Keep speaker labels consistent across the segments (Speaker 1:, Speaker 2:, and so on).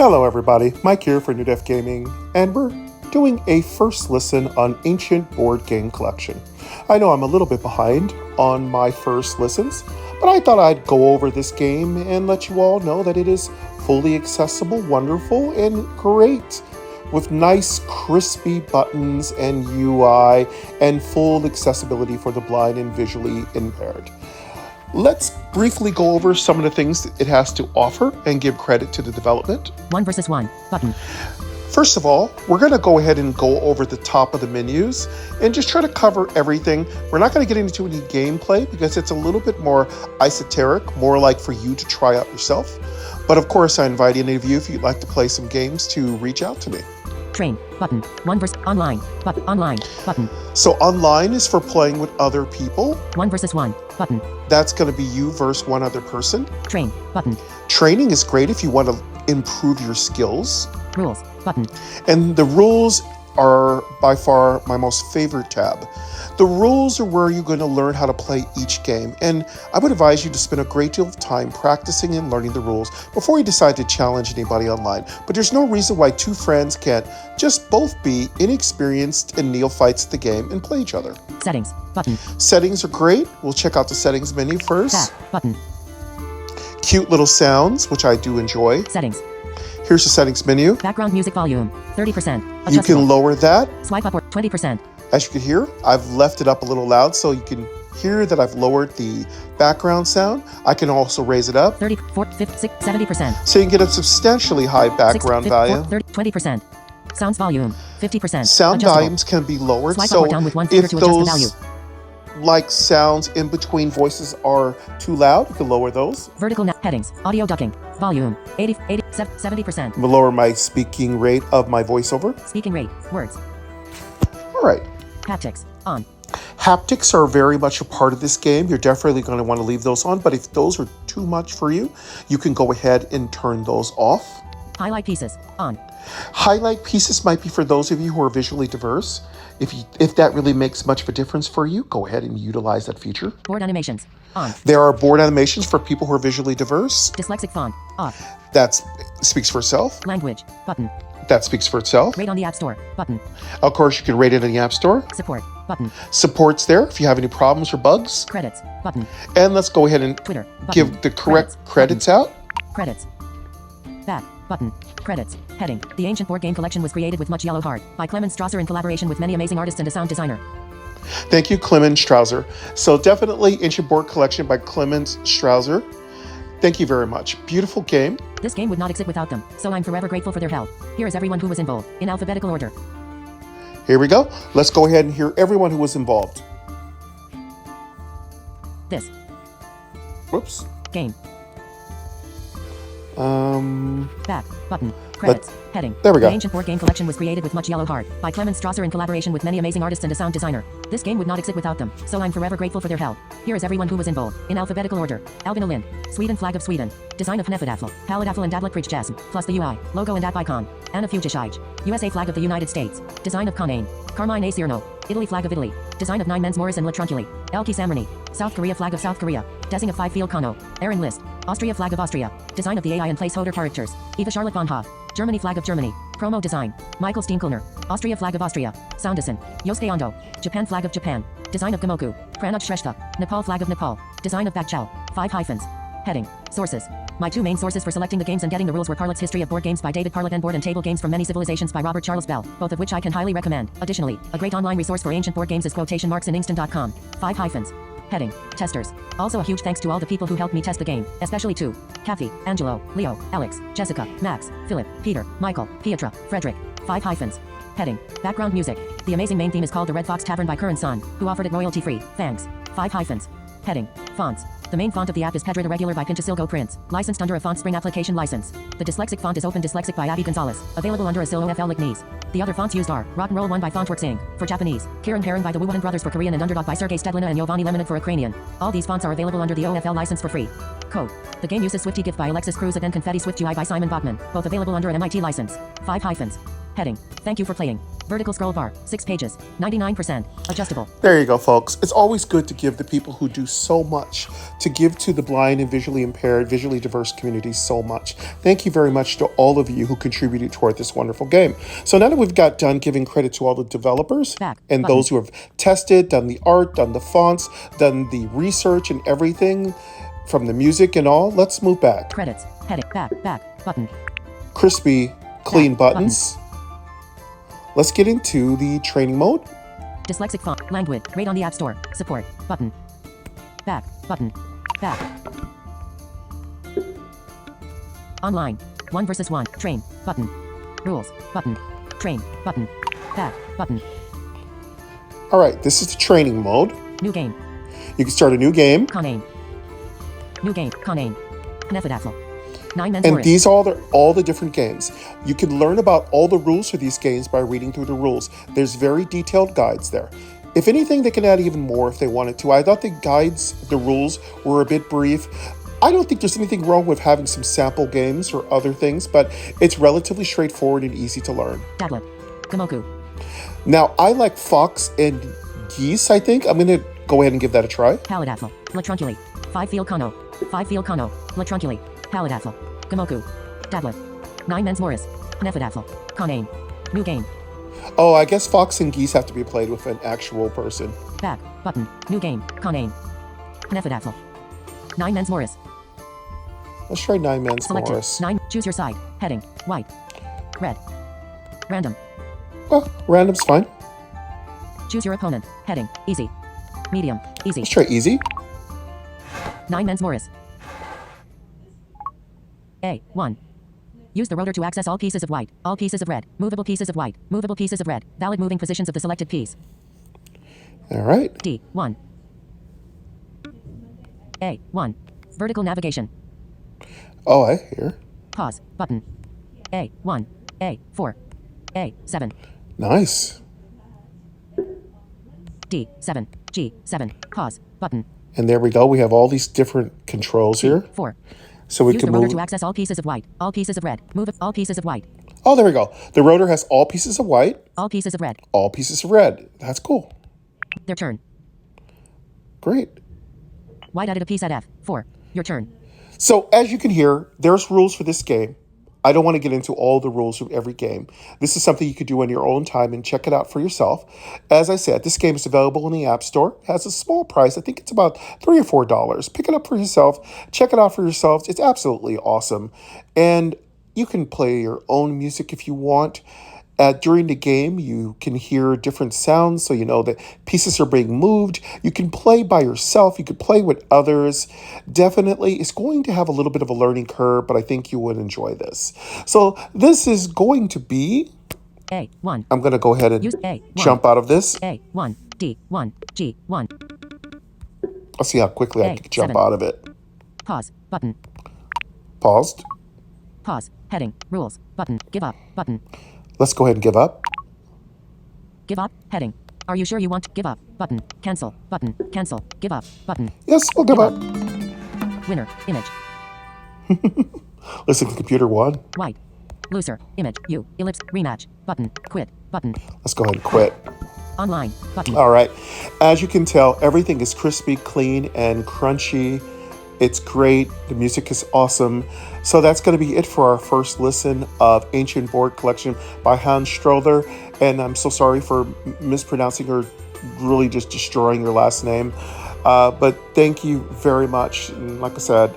Speaker 1: Hello everybody, Mike here for New Def Gaming, and we're doing a first listen on Ancient Board Game Collection. I know I'm a little bit behind on my first listens, but I thought I'd go over this game and let you all know that it is fully accessible, wonderful, and great, with nice crispy buttons and UI and full accessibility for the blind and visually impaired. Let's briefly go over some of the things that it has to offer and give credit to the development.
Speaker 2: 1 versus 1 button.
Speaker 1: First of all, we're going to go ahead and go over the top of the menus and just try to cover everything. We're not going to get into any gameplay because it's a little bit more esoteric, more like for you to try out yourself. But of course, I invite any of you, if you'd like to play some games, to reach out to me.
Speaker 2: Train button. 1 versus online button. Online button.
Speaker 1: So online is for playing with other people.
Speaker 2: 1 versus 1 button.
Speaker 1: That's going to be you versus one other person.
Speaker 2: Train button.
Speaker 1: Training is great if you want to improve your skills.
Speaker 2: Rules button.
Speaker 1: And the rules are by far my most favorite tab. The rules are where you're going to learn how to play each game, and I would advise you to spend a great deal of time practicing and learning the rules before you decide to challenge anybody online. But there's no reason why two friends can't just both be inexperienced and neophytes at the game and play each other.
Speaker 2: Settings button.
Speaker 1: Settings are great. We'll check out the settings menu first.
Speaker 2: Back button.
Speaker 1: Cute little sounds, which I do enjoy.
Speaker 2: Settings.
Speaker 1: Here's the settings menu.
Speaker 2: Background music volume 30%.
Speaker 1: You can lower that.
Speaker 2: Swipe up or 20%.
Speaker 1: As you can hear, I've left it up a little loud so you can hear that I've lowered the background sound. I can also raise it up.
Speaker 2: 30, 40, 50, 60, 70%.
Speaker 1: So you can get a substantially high background
Speaker 2: 60, 50,
Speaker 1: value.
Speaker 2: 30, 20%. Sounds volume 50%.
Speaker 1: Sound
Speaker 2: Adjustable.
Speaker 1: volumes can be lowered.
Speaker 2: Swipe
Speaker 1: So
Speaker 2: up or down with one finger
Speaker 1: if
Speaker 2: to adjust the value.
Speaker 1: those like sounds in between voices are too loud, you can lower those.
Speaker 2: Vertical headings. Audio ducking. Volume 80, 70%.
Speaker 1: I'm gonna lower my speaking rate of my voiceover.
Speaker 2: Speaking rate. Words.
Speaker 1: All right.
Speaker 2: Haptics. On.
Speaker 1: Haptics are very much a part of this game. You're definitely going to want to leave those on, but if those are too much for you, you can go ahead and turn those off.
Speaker 2: Highlight pieces. On.
Speaker 1: Highlight pieces might be for those of you who are visually diverse. If that really makes much of a difference for you, go ahead and utilize that feature.
Speaker 2: Board animations. On.
Speaker 1: There are board animations for people who are visually diverse.
Speaker 2: Dyslexic font. Off.
Speaker 1: That speaks for itself.
Speaker 2: Language. Button.
Speaker 1: That speaks for itself.
Speaker 2: Rate on the App Store. Button.
Speaker 1: Of course, you can rate it in the App Store.
Speaker 2: Support. Button.
Speaker 1: Support's there if you have any problems or bugs.
Speaker 2: Credits. Button.
Speaker 1: And let's go ahead and
Speaker 2: Twitter. Button.
Speaker 1: give the correct credits out.
Speaker 2: Credits. Back. Button. Credits. Heading. The Ancient Board Game Collection was created with much yellow heart by Clemens Strasser in collaboration with many amazing artists and a sound designer.
Speaker 1: Thank you, Clemens Strasser. So definitely Ancient Board Collection by Clemens Strasser. Thank you very much. Beautiful game.
Speaker 2: This game would not exist without them, so I'm forever grateful for their help. Here is everyone who was involved, in alphabetical order.
Speaker 1: Here we go. Let's go ahead and hear everyone who was involved.
Speaker 2: This.
Speaker 1: Whoops.
Speaker 2: Game. Back. Button. Credits. Heading.
Speaker 1: There we go.
Speaker 2: The Ancient Board Game Collection was created with much yellow heart by Clemens Strasser in collaboration with many amazing artists and a sound designer. This game would not exist without them, so I'm forever grateful for their help. Here is everyone who was involved, in alphabetical order. Albin Lind. Sweden flag of Sweden. Design of Hnefatafel. Paladafel and Dablik Jasm, plus the UI, logo and app icon. Anna Fugishij. USA flag of the United States. Design of Conain. Carmine A. Cierno. Italy flag of Italy. Design of 9 men's Morris and Latronculi. Elki Samrani. South Korea flag of South Korea. Design of 5 field Kano. Aaron List. Austria flag of Austria. Design of the AI and placeholder characters. Eva Charlotte von Hoff. Germany flag of Germany. Promo design. Michael Steenkulner. Austria flag of Austria. Soundeson. Yosuke Ando. Japan flag of Japan. Design of Gamoku. Pranaj Shrestha. Nepal flag of Nepal. Design of Bagchal. 5 hyphens. Heading. Sources. My 2 main sources for selecting the games and getting the rules were Carlet's History of Board Games by David Carlet and Board and Table Games from Many Civilizations by Robert Charles Bell, both of which I can highly recommend. Additionally, a great online resource for ancient board games is quotation marks in Inkston.com. 5 hyphens. Heading. Testers. Also a huge thanks to all the people who helped me test the game, especially to Kathy, Angelo, Leo, Alex, Jessica, Max, Philip, Peter, Michael, Pietra, Frederick. 5 hyphens. Heading. Background music. The amazing main theme is called The Red Fox Tavern by Curran Son, who offered it royalty-free. Thanks. 5 hyphens. Heading. Fonts. The main font of the app is Pedra the Regular by Pintasilgo Prints, licensed under a FontSpring application license. The dyslexic font is Open Dyslexic by Abby Gonzalez, available under Asil OFL Licknese. The other fonts used are Rock and Roll 1 by Fontworks Inc. for Japanese, Kieran Perrin by the Wuhan Brothers for Korean, and Underdog by Sergei Stedlina and Giovanni Lemonid for Ukrainian. All these fonts are available under the OFL license for free. Code. The game uses Swifty Gift by Alexis Cruz and Confetti Swift UI by Simon Bachman, both available under an MIT license. 5 hyphens. Heading. Thank you for playing. Vertical scroll bar. 6 pages. 99%. Adjustable.
Speaker 1: There you go, folks. It's always good to give the people who do so much, to give to the blind and visually impaired, visually diverse communities so much. Thank you very much to all of you who contributed toward this wonderful game. So now that we've got done giving credit to all the developers
Speaker 2: Back
Speaker 1: and
Speaker 2: button.
Speaker 1: those who have tested, done the art, done the fonts, done the research and everything from the music and all, let's move back.
Speaker 2: Credits. Heading. Back. Button.
Speaker 1: Crispy, clean
Speaker 2: Back
Speaker 1: buttons. Let's get into the training mode.
Speaker 2: Dyslexic font. Language. Rate on the App Store. Support. Button. Back. Button. Back. Online. 1 versus 1. Train. Button. Rules. Button. Train. Button. Back. Button.
Speaker 1: All right, this is the training mode.
Speaker 2: New game.
Speaker 1: You can start a new game.
Speaker 2: Conane. New game. Conane. Knefadafel. 9 men's
Speaker 1: And
Speaker 2: Morris.
Speaker 1: these are all the different games. You can learn about all the rules for these games by reading through the rules. There's very detailed guides there. If anything, they can add even more if they wanted to. I thought the guides, the rules, were a bit brief. I don't think there's anything wrong with having some sample games or other things, but it's relatively straightforward and easy to learn.
Speaker 2: Tablet. Gamoku.
Speaker 1: Now, I like Fox and Geese, I think. I'm going to go ahead and give that a try.
Speaker 2: Palidafel. Latrunculi. 5 field Kano. 5 field Kano. Latrunculi. Palidafel. Gamoku. Tablet. 9 men's Morris. Knefadafel. Conane. New game.
Speaker 1: Oh, I guess Fox and Geese have to be played with an actual person.
Speaker 2: Back. Button. New game. Conane. Knefadafel. 9 men's Morris.
Speaker 1: Let's try Nine Men's
Speaker 2: Selected.
Speaker 1: Morris.
Speaker 2: 9. Choose your side. Heading. White. Red. Random.
Speaker 1: Well, random's fine.
Speaker 2: Choose your opponent. Heading. Easy. Medium. Easy.
Speaker 1: Let's try easy.
Speaker 2: 9 men's Morris. A. 1. Use the rotor to access all pieces of white, all pieces of red, movable pieces of white, movable pieces of red, valid moving positions of the selected piece.
Speaker 1: All right.
Speaker 2: D. 1. A. 1. Vertical navigation.
Speaker 1: Oh, I hear.
Speaker 2: Pause. Button. A. 1. A. 4. A. 7.
Speaker 1: Nice.
Speaker 2: D. 7. G. 7. Pause. Button.
Speaker 1: And there we go. We have all these different controls here.
Speaker 2: 4.
Speaker 1: So we
Speaker 2: Use the
Speaker 1: can
Speaker 2: rotor
Speaker 1: move.
Speaker 2: to access all pieces of white, all pieces of red, move all pieces of white,
Speaker 1: Oh, there we go. The rotor has all pieces of white,
Speaker 2: all pieces of red.
Speaker 1: all pieces of red. That's cool.
Speaker 2: Their turn.
Speaker 1: Great.
Speaker 2: White added a piece at F. 4. Your turn.
Speaker 1: So as you can hear, there's rules for this game. I don't want to get into all the rules of every game. This is something you could do on your own time and check it out for yourself. As I said, this game is available in the App Store. It has a small price. I think it's about $3 or $4. Pick it up for yourself. Check it out for yourselves. It's absolutely awesome. And you can play your own music if you want. During the game, you can hear different sounds, so you know that pieces are being moved. You can play by yourself. You can play with others. Definitely, it's going to have a little bit of a learning curve, but I think you would enjoy this. So this is going to be...
Speaker 2: A. 1.
Speaker 1: I'm going to go ahead and
Speaker 2: Use A. 1.
Speaker 1: jump out of this.
Speaker 2: A. 1. D. 1. G. 1.
Speaker 1: I'll see how quickly I
Speaker 2: A,
Speaker 1: can jump
Speaker 2: 7.
Speaker 1: out of it.
Speaker 2: Pause. Button.
Speaker 1: Paused.
Speaker 2: Pause. Heading. Rules. Button. Give up. Button.
Speaker 1: Let's go ahead and give up.
Speaker 2: Give up. Heading. Are you sure you want? Give up. Button. Cancel. Button. Cancel. Give up. Button.
Speaker 1: Yes, we'll give up.
Speaker 2: Winner. Image.
Speaker 1: Listen, computer one.
Speaker 2: White. Loser. Image. U. Ellipse. Rematch. Button. Quit. Button.
Speaker 1: Let's go ahead and quit.
Speaker 2: Online. Button.
Speaker 1: All right. As you can tell, everything is crispy, clean, and crunchy. It's great. The music is awesome. So that's going to be it for our first listen of Ancient Board Collection by Hans Strohler. And I'm so sorry for mispronouncing or really just destroying your last name. But thank you very much. And like I said,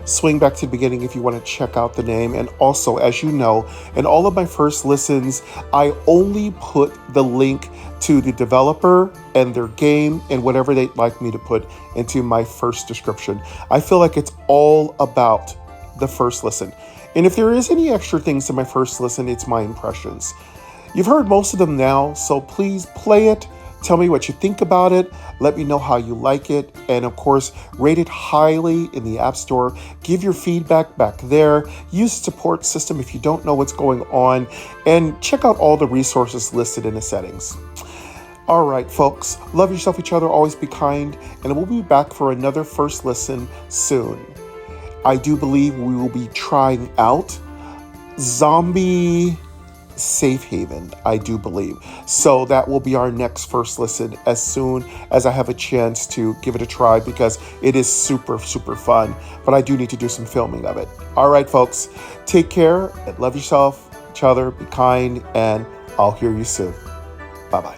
Speaker 1: swing back to the beginning if you want to check out the name. And also, as you know, in all of my first listens, I only put the link to the developer and their game and whatever they'd like me to put into my first description. I feel like it's all about the first listen. And if there is any extra things in my first listen, it's my impressions. You've heard most of them now, so please play it. Tell me what you think about it. Let me know how you like it. And of course, rate it highly in the App Store. Give your feedback back there. Use the support system if you don't know what's going on. And check out all the resources listed in the settings. All right, folks. Love yourself, each other. Always be kind. And we'll be back for another first listen soon. I do believe we will be trying out Zombie Safe Haven, I do believe. So that will be our next first listen as soon as I have a chance to give it a try, because it is super, super fun. But I do need to do some filming of it. All right, folks, take care. Love yourself, each other, be kind, and I'll hear you soon. Bye-bye.